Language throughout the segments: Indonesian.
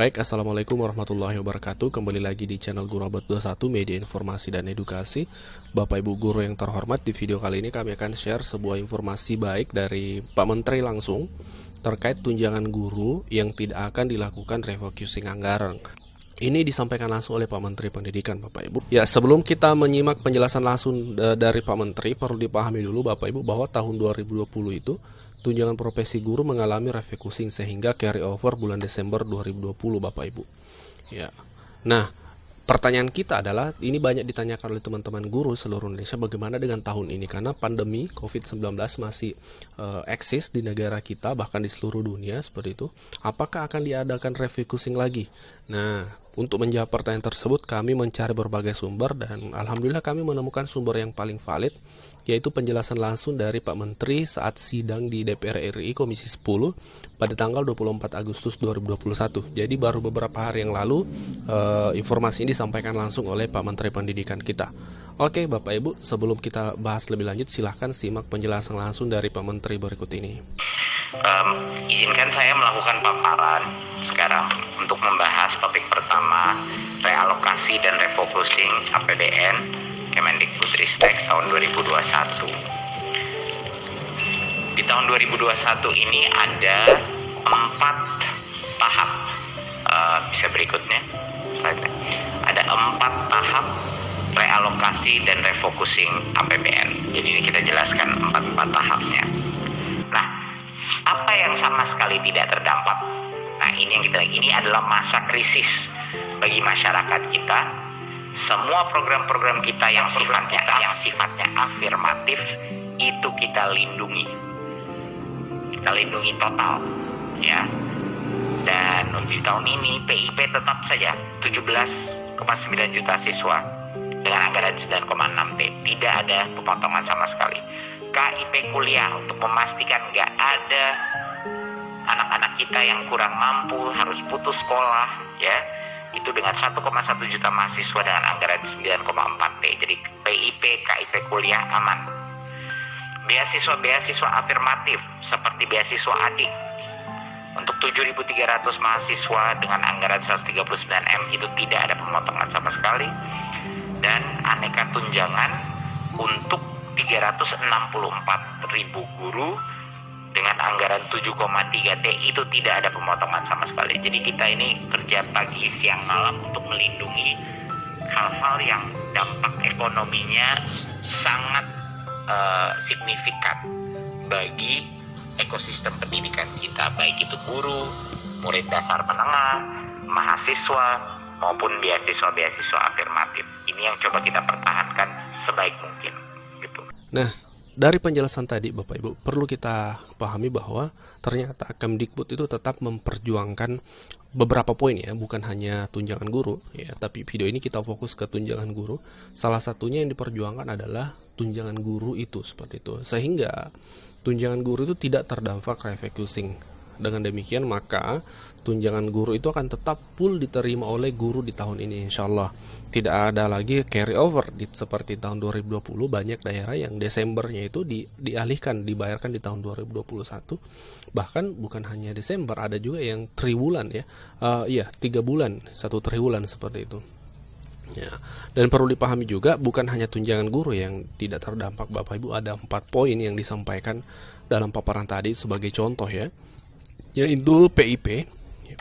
Baik, Assalamualaikum warahmatullahi wabarakatuh. Kembali lagi di channel Guru Abad 21, Media Informasi dan Edukasi. Bapak Ibu Guru yang terhormat, di video kali ini kami akan share sebuah informasi baik dari Pak Menteri langsung terkait tunjangan guru yang tidak akan dilakukan refocusing anggaran. Ini disampaikan langsung oleh Pak Menteri Pendidikan, Bapak Ibu. Ya, sebelum kita menyimak penjelasan langsung dari Pak Menteri, perlu dipahami dulu Bapak Ibu bahwa tahun 2020 itu tunjangan profesi guru mengalami refocusing sehingga carry over bulan Desember 2020, Bapak Ibu. Ya. Nah, pertanyaan kita adalah, ini banyak ditanyakan oleh teman-teman guru seluruh Indonesia, bagaimana dengan tahun ini karena pandemi COVID-19 masih eksis di negara kita, bahkan di seluruh dunia seperti itu. Apakah akan diadakan refocusing lagi? Nah, untuk menjawab pertanyaan tersebut kami mencari berbagai sumber dan alhamdulillah kami menemukan sumber yang paling valid, yaitu penjelasan langsung dari Pak Menteri saat sidang di DPR RI Komisi 10 pada tanggal 24 Agustus 2021. Jadi baru beberapa hari yang lalu informasi ini disampaikan langsung oleh Pak Menteri Pendidikan kita. Oke Bapak Ibu, sebelum kita bahas lebih lanjut, silahkan simak penjelasan langsung dari Pak Menteri berikut ini. Izinkan saya melakukan paparan sekarang untuk membahas topik pertama, realokasi dan refocusing APBN Kemendikbudristek tahun 2021. Di tahun 2021 ini ada 4 tahap. Bisa berikutnya. Ada 4 tahap realokasi dan refocusing APBN. Jadi ini kita jelaskan 4 tahapnya. Nah, apa yang sama sekali tidak terdampak? Nah, ini adalah masa krisis bagi masyarakat kita. Semua program-program kita yang sifatnya afirmatif itu kita lindungi total, ya. Dan untuk tahun ini PIP tetap saja 17,9 juta siswa dengan anggaran 9,6 T, tidak ada pemotongan sama sekali. KIP kuliah untuk memastikan nggak ada anak-anak kita yang kurang mampu harus putus sekolah, ya, itu dengan 1,1 juta mahasiswa dengan anggaran 9,4 T. Jadi PIP, KIP kuliah aman. Beasiswa afirmatif seperti beasiswa adik untuk 7.300 mahasiswa dengan anggaran 139 M itu tidak ada pemotongan sama sekali. Dan aneka tunjangan untuk 364.000 guru dengan anggaran 7,3 T itu tidak ada pemotongan sama sekali. Jadi kita ini kerja pagi, siang, malam untuk melindungi hal-hal yang dampak ekonominya sangat signifikan bagi ekosistem pendidikan kita, baik itu guru, murid dasar menengah, mahasiswa, maupun beasiswa afirmatif. Ini yang coba kita pertahankan sebaik mungkin, gitu. Nah, dari penjelasan tadi Bapak Ibu, perlu kita pahami bahwa ternyata Kemdikbud itu tetap memperjuangkan beberapa poin, ya, bukan hanya tunjangan guru, ya, tapi video ini kita fokus ke tunjangan guru. Salah satunya yang diperjuangkan adalah tunjangan guru itu seperti itu, sehingga tunjangan guru itu tidak terdampak refocusing. Dengan demikian maka tunjangan guru itu akan tetap full diterima oleh guru di tahun ini, insya Allah. Tidak ada lagi carry over seperti tahun 2020. Banyak daerah yang Desembernya itu dialihkan, dibayarkan di tahun 2021. Bahkan bukan hanya Desember, ada juga yang triwulan, ya. 3 bulan, 1 triwulan seperti itu. Ya. Dan perlu dipahami juga bukan hanya tunjangan guru yang tidak terdampak, Bapak Ibu. Ada 4 poin yang disampaikan dalam paparan tadi sebagai contoh, ya, yaitu PIP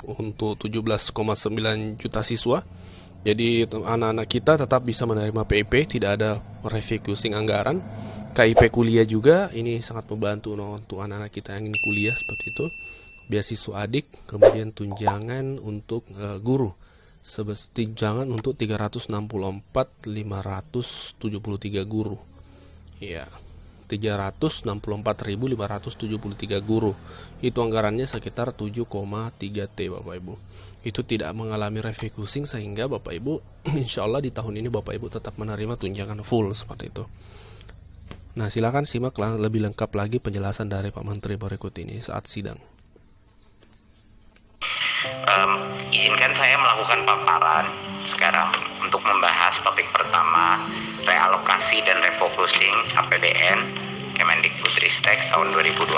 untuk 17,9 juta siswa. Jadi anak-anak kita tetap bisa menerima PIP, tidak ada refocusing anggaran. KIP kuliah juga, ini sangat membantu untuk anak-anak kita yang ingin kuliah seperti itu. Beasiswa adik, kemudian tunjangan untuk guru, tunjangan untuk 364.573 guru, ya, 364.573 guru. Itu anggarannya sekitar 7,3 T, Bapak Ibu. Itu tidak mengalami refocusing sehingga Bapak Ibu insya Allah di tahun ini Bapak Ibu tetap menerima tunjangan full seperti itu. Nah, silakan simak lebih lengkap lagi penjelasan dari Pak Menteri berikut ini saat sidang. Izinkan saya melakukan paparan sekarang untuk membahas topik pertama, realokasi dan refocusing APBN Kemendikbudristek tahun 2021.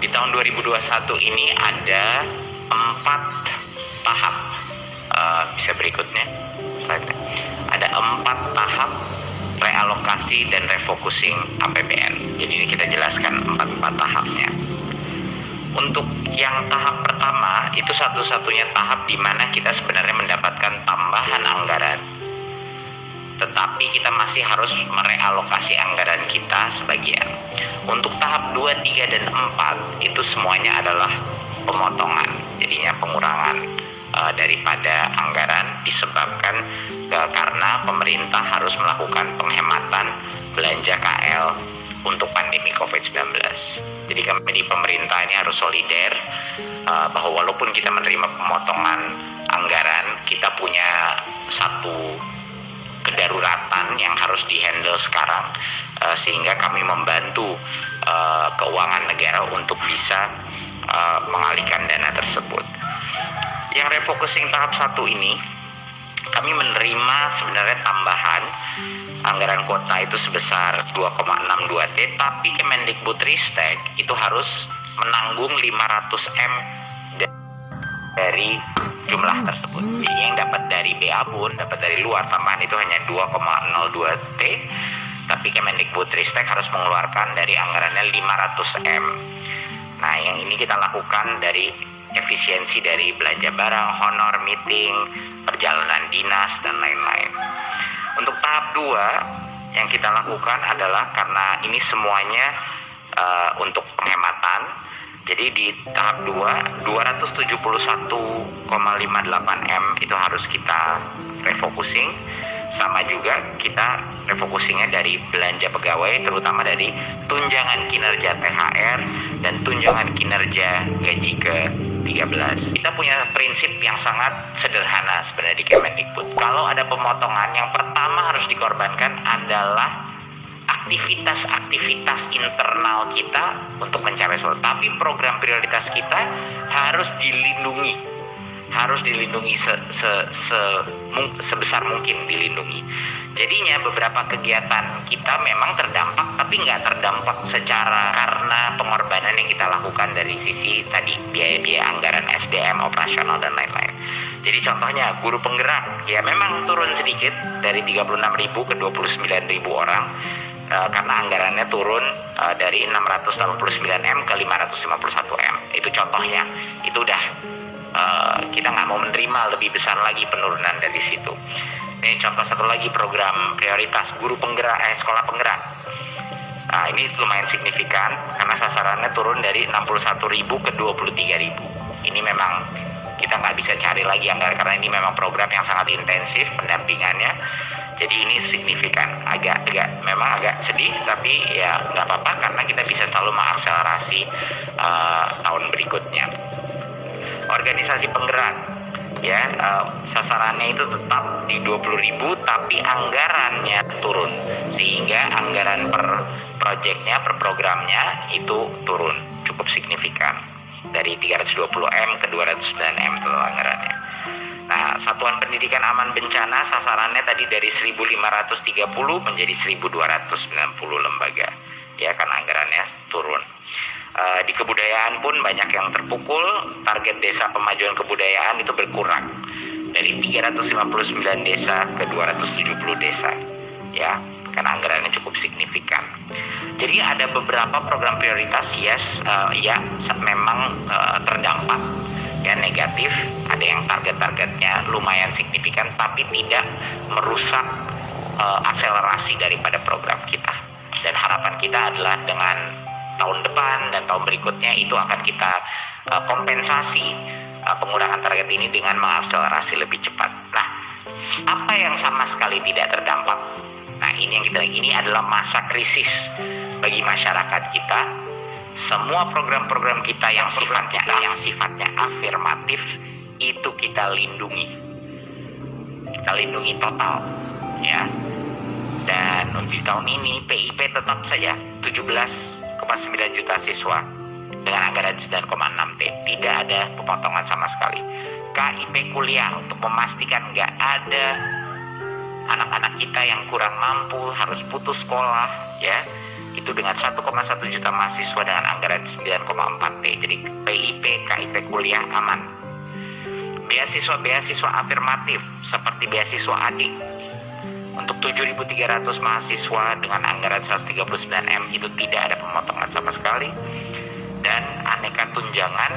Di tahun 2021 ini ada 4 tahap. Bisa berikutnya slide-nya. Ada 4 tahap realokasi dan refocusing APBN. Jadi ini kita jelaskan 4 tahapnya. Untuk yang tahap pertama itu satu-satunya tahap di mana kita sebenarnya mendapatkan tambahan anggaran, tetapi kita masih harus merealokasi anggaran kita sebagian. Untuk tahap 2, 3, dan 4 itu semuanya adalah pemotongan, jadinya pengurangan daripada anggaran disebabkan karena pemerintah harus melakukan penghematan belanja KL untuk pandemi COVID-19. Jadi kami di pemerintah ini harus solider bahwa walaupun kita menerima pemotongan anggaran, kita punya satu kedaruratan yang harus dihandle sekarang, sehingga kami membantu keuangan negara untuk bisa mengalihkan dana tersebut. Yang refocusing tahap 1 ini kami menerima sebenarnya tambahan anggaran kuota itu sebesar 2,62 T, tapi Kemendikbudristek itu harus menanggung 500 M dari jumlah tersebut. Jadi yang dapat dari BA pun, dapat dari luar tambahan itu hanya 2,02 T, tapi Kemendikbudristek harus mengeluarkan dari anggarannya 500 M. Nah, yang ini kita lakukan dari efisiensi dari belanja barang, honor, meeting, perjalanan dinas, dan lain-lain. Untuk tahap 2 yang kita lakukan adalah karena ini semuanya untuk penghematan. Jadi di tahap 2, 271,58 M itu harus kita refocusing. Sama juga kita refocusingnya dari belanja pegawai, terutama dari tunjangan kinerja THR dan tunjangan kinerja gaji ke-13. Kita punya prinsip yang sangat sederhana sebenarnya di Kemendikbud. Kalau ada pemotongan, yang pertama harus dikorbankan adalah aktivitas internal kita untuk mencapai solusi. Tapi program prioritas kita harus dilindungi. Sebesar mungkin dilindungi. Jadinya beberapa kegiatan kita memang terdampak, tapi nggak terdampak secara karena pengorbanan yang kita lakukan dari sisi tadi biaya-biaya anggaran SDM, operasional, dan lain-lain. Jadi contohnya guru penggerak ya memang turun sedikit dari 36.000 ke 29.000 orang. Karena anggarannya turun dari 689 M ke 551 M. Itu contohnya. Itu udah kita nggak mau menerima lebih besar lagi penurunan dari situ. Ini contoh satu lagi program prioritas guru penggerak, sekolah penggerak. Nah, ini lumayan signifikan karena sasarannya turun dari 61.000 ke 23.000. Ini memang kita nggak bisa cari lagi anggaran karena ini memang program yang sangat intensif pendampingannya. Jadi ini signifikan, memang agak sedih, tapi ya nggak apa-apa karena kita bisa selalu mengakselerasi tahun berikutnya. Organisasi penggerak ya sasarannya itu tetap di 20.000 tapi anggarannya turun sehingga anggaran per proyeknya, per programnya itu turun cukup signifikan dari 320 M ke 209 M total anggarannya. Nah, Satuan Pendidikan Aman Bencana sasarannya tadi dari 1.530 menjadi 1.290 lembaga ya karena anggarannya turun. Di kebudayaan pun banyak yang terpukul, target desa pemajuan kebudayaan itu berkurang dari 359 desa ke 270 desa ya karena anggarannya cukup signifikan. Jadi ada beberapa program prioritas memang terdampak ya negatif, ada yang targetnya lumayan signifikan tapi tidak merusak akselerasi daripada program kita. Dan harapan kita adalah dengan tahun depan dan tahun berikutnya itu akan kita kompensasi pengurangan target ini dengan mengakselerasi lebih cepat. Nah, apa yang sama sekali tidak terdampak? Nah, ini adalah masa krisis bagi masyarakat kita. Semua program-program kita yang sifatnya afirmatif itu kita lindungi total, ya. Dan untuk tahun ini PIP tetap saja 17,9 juta siswa dengan anggaran 9,6 T, tidak ada pemotongan sama sekali. KIP kuliah untuk memastikan nggak ada anak-anak kita yang kurang mampu harus putus sekolah, ya. itu dengan 1,1 juta mahasiswa dengan anggaran 9,4 T. Jadi PIP, KIP kuliah aman. Beasiswa afirmatif seperti beasiswa adik untuk 7.300 mahasiswa dengan anggaran 139 M itu tidak ada pemotongan sama sekali. Dan aneka tunjangan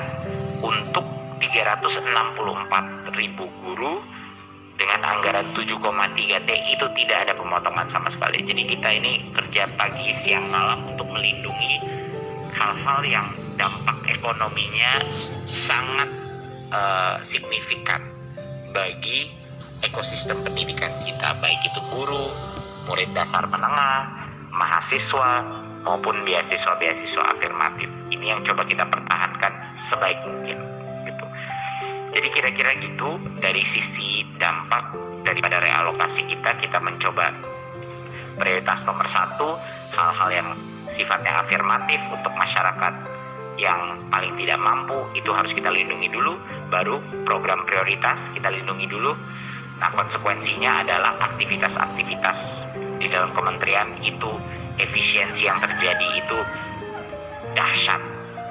untuk 364.000 guru dengan anggaran 7,3 T itu tidak ada pemotongan sama sekali. Jadi kita ini kerja pagi siang malam untuk melindungi hal-hal yang dampak ekonominya sangat signifikan bagi ekosistem pendidikan kita, baik itu guru, murid dasar menengah, mahasiswa maupun beasiswa afirmatif. Ini yang coba kita pertahankan sebaik mungkin gitu. Jadi kira-kira gitu dari sisi dampak daripada realokasi kita mencoba prioritas nomor 1 hal-hal yang sifatnya afirmatif untuk masyarakat yang paling tidak mampu, itu harus kita lindungi dulu. Baru program prioritas kita lindungi dulu. Nah, konsekuensinya adalah aktivitas-aktivitas di dalam kementerian itu, efisiensi yang terjadi itu dahsyat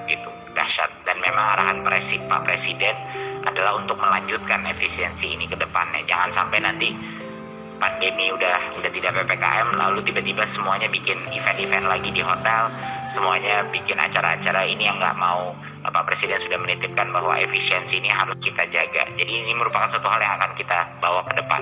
gitu, dahsyat. Dan memang arahan Pak Presiden adalah untuk melanjutkan efisiensi ini ke depannya. Jangan sampai nanti pandemi udah tidak PPKM lalu tiba-tiba semuanya bikin event-event lagi di hotel, semuanya bikin acara-acara ini yang nggak mau. Pak Presiden sudah menitipkan bahwa efisiensi ini harus kita jaga. Jadi ini merupakan suatu hal yang akan kita bawa ke depan.